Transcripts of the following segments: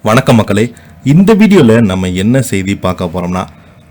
வணக்கம் மக்களே, இந்த வீடியோவில் நம்ம என்ன செய்தி பார்க்க போகிறோம்னா,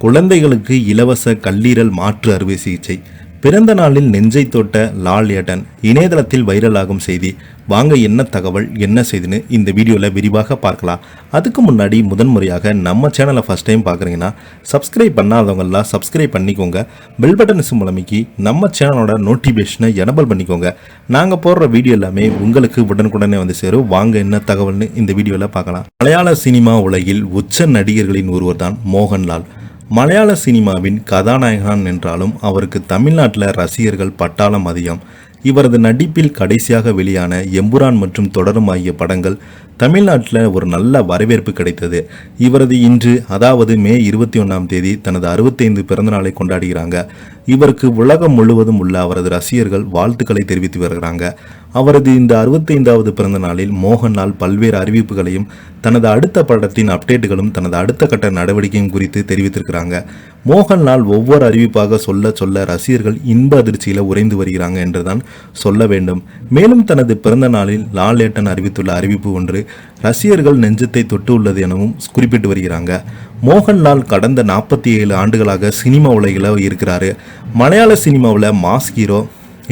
குழந்தைகளுக்கு இலவச கல்லீரல் மாற்று அறுவை சிகிச்சை. பிறந்த நாளில் நெஞ்சை தொட்ட லால் ஏட்டன் இணையதளத்தில் வைரலாகும் செய்தி. வாங்க என்ன தகவல் என்ன செய்தின்னு இந்த வீடியோவில் விரிவாக பார்க்கலாம். அதுக்கு முன்னாடி முதன்முறையாக நம்ம சேனலை ஃபஸ்ட் டைம் பார்க்குறீங்கன்னா சப்ஸ்கிரைப் பண்ணாதவங்களாம் சப்ஸ்கிரைப் பண்ணிக்கோங்க. பெல் பட்டன் மூலமிக்கி நம்ம சேனலோட நோட்டிஃபிகேஷனை எனபிள் பண்ணிக்கோங்க. நாங்கள் போடுற வீடியோ எல்லாமே உங்களுக்கு உடனுக்குடனே வந்து சேரும். வாங்க என்ன தகவல்னு இந்த வீடியோவில் பார்க்கலாம். மலையாள சினிமா உலகில் உச்ச நடிகர்களின் ஒருவர் தான் மோகன்லால். மலையாள சினிமாவின் கதாநாயகன் என்றாலும் அவருக்கு தமிழ்நாட்டில் ரசிகர்கள் பட்டாளம் அதிகம். இவரது நடிப்பில் கடைசியாக வெளியான எம்புரான் மற்றும் தொடரும் ஆகிய படங்கள் தமிழ்நாட்டில் ஒரு நல்ல வரவேற்பு கிடைத்தது. இவரது இன்று, அதாவது மே 21 தனது 65 பிறந்தநாளை கொண்டாடுகிறாங்க. இவருக்கு உலகம் முழுவதும் உள்ள அவரது ரசிகர்கள் வாழ்த்துக்களை தெரிவித்து வருகிறாங்க. அவரது இந்த 65வது பிறந்த நாளில் மோகன்லால் பல்வேறு அறிவிப்புகளையும் தனது அடுத்த படத்தின் அப்டேட்டுகளும் தனது அடுத்த கட்ட நடவடிக்கையும் குறித்து தெரிவித்திருக்கிறாங்க. மோகன்லால் ஒவ்வொரு அறிவிப்பாக சொல்ல ரசிகர்கள் இன்ப அதிர்ச்சியில் உறைந்து வருகிறாங்க என்றுதான் சொல்ல வேண்டும். மேலும் தனது பிறந்த நாளில் லால் ஏட்டன் அறிவித்துள்ள அறிவிப்பு ஒன்று ரசிகர்கள் நெஞ்சத்தை தொட்டு உள்ளது எனவும் குறிப்பிட்டு வருகிறாங்க. மோகன்லால் கடந்த 47 ஆண்டுகளாக சினிமா உலகில் இருக்கிறாரு. மலையாள சினிமாவில் மாஸ் ஹீரோ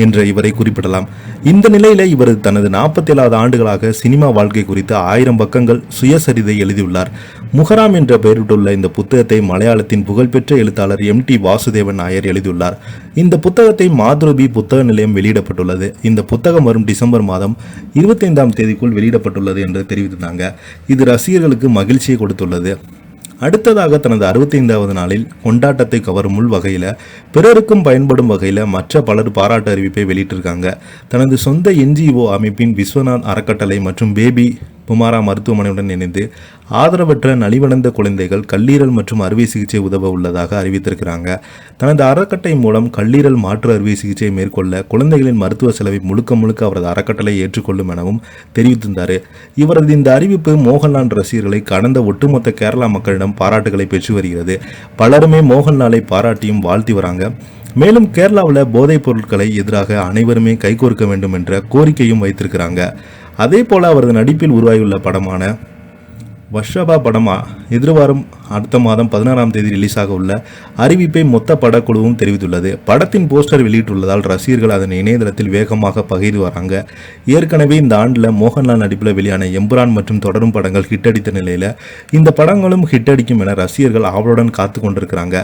என்ற இவரை குறிப்பிடலாம். இந்த நிலையில இவர் தனது 47 ஆண்டுகளாக சினிமா வாழ்க்கை குறித்து 1000 பக்கங்கள் சுயசரிதை எழுதியுள்ளார். முகராம் என்ற பெயரிட்டுள்ள இந்த புத்தகத்தை மலையாளத்தின் புகழ்பெற்ற எழுத்தாளர் MT வாசுதேவன் நாயர் எழுதியுள்ளார். இந்த புத்தகத்தை மாத்ருபி புத்தக நிலையம் வெளியிடப்பட்டுள்ளது. இந்த புத்தகம் வரும் டிசம்பர் மாதம் 25 வெளியிடப்பட்டுள்ளது என்று தெரிவித்திருந்தாங்க. இது ரசிகர்களுக்கு மகிழ்ச்சியை கொடுத்துள்ளது. அடுத்ததாக தனது 65வது நாளில் கொண்டாட்டத்தை கவரும் வகையில் பிறருக்கும் பயன்படும் வகையில் மற்ற பலர் பாராட்டு அறிவிப்பை வெளியிட்டிருக்காங்க. தனது சொந்த NGO அமைப்பின் விஸ்வநாத் அறக்கட்டளை மற்றும் பேபி புமாரா மருத்துவமனையுடன் இணைந்து ஆதரவற்ற நலிவடைந்த குழந்தைகள் கல்லீரல் மற்றும் அறுவை சிகிச்சை உதவ உள்ளதாக அறிவித்திருக்கிறாங்க. தனது அறக்கட்டளை மூலம் கல்லீரல் மாற்று அறுவை சிகிச்சை மேற்கொள்ள குழந்தைகளின் மருத்துவ செலவை முழுக்க அவரது அறக்கட்டளை ஏற்றுக்கொள்ளும் எனவும் தெரிவித்திருந்தார். இவரது இந்த அறிவிப்பு மோகன்லால் ரசிகர்களை கடந்த ஒட்டுமொத்த கேரளா மக்களிடம் பாராட்டுகளை பெற்று வருகிறது. பலருமே மோகன்லாலை பாராட்டியும் வாழ்த்தி வராங்க. மேலும் கேரளாவில் போதைப் பொருட்களை எதிராக அனைவருமே கைகோர்க்க வேண்டும் என்ற கோரிக்கையும் வைத்திருக்கிறாங்க. அதே போல அவரது நடிப்பில் உருவாகியுள்ள படமான வர்ஷபா படம் எதிர்வாரம் அடுத்த மாதம் 16 ரிலீஸ் ஆக உள்ள அறிவிப்பை மொத்த படக்குழுவும் தெரிவித்துள்ளது. படத்தின் போஸ்டர் வெளியிட்டுள்ளதால் ரசிகர்கள் அதனை இணையதளத்தில் வேகமாக பகிர்ந்து வராங்க. ஏற்கனவே இந்த ஆண்டில் மோகன்லால் நடிப்பில் வெளியான எம்புரான் மற்றும் தொடரும் படங்கள் ஹிட் அடித்த நிலையில் இந்த படங்களும் ஹிட் அடிக்கும் என ரசிகர்கள் ஆவலுடன் காத்து கொண்டிருக்கிறாங்க.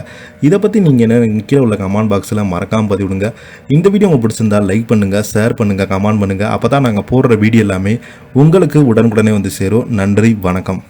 இதை பற்றி நீங்கள் என்ன கீழே உள்ள கமெண்ட் பாக்ஸில் மறக்காமல் பதிவிடுங்க. இந்த வீடியோ உங்களுக்கு பிடிச்சிருந்தால் லைக் பண்ணுங்கள், ஷேர் பண்ணுங்கள், கமெண்ட் பண்ணுங்கள். அப்போ தான் நாங்கள் போடுற வீடியோ எல்லாமே உங்களுக்கு உடனுக்குடனே வந்து சேரும். நன்றி, வணக்கம்.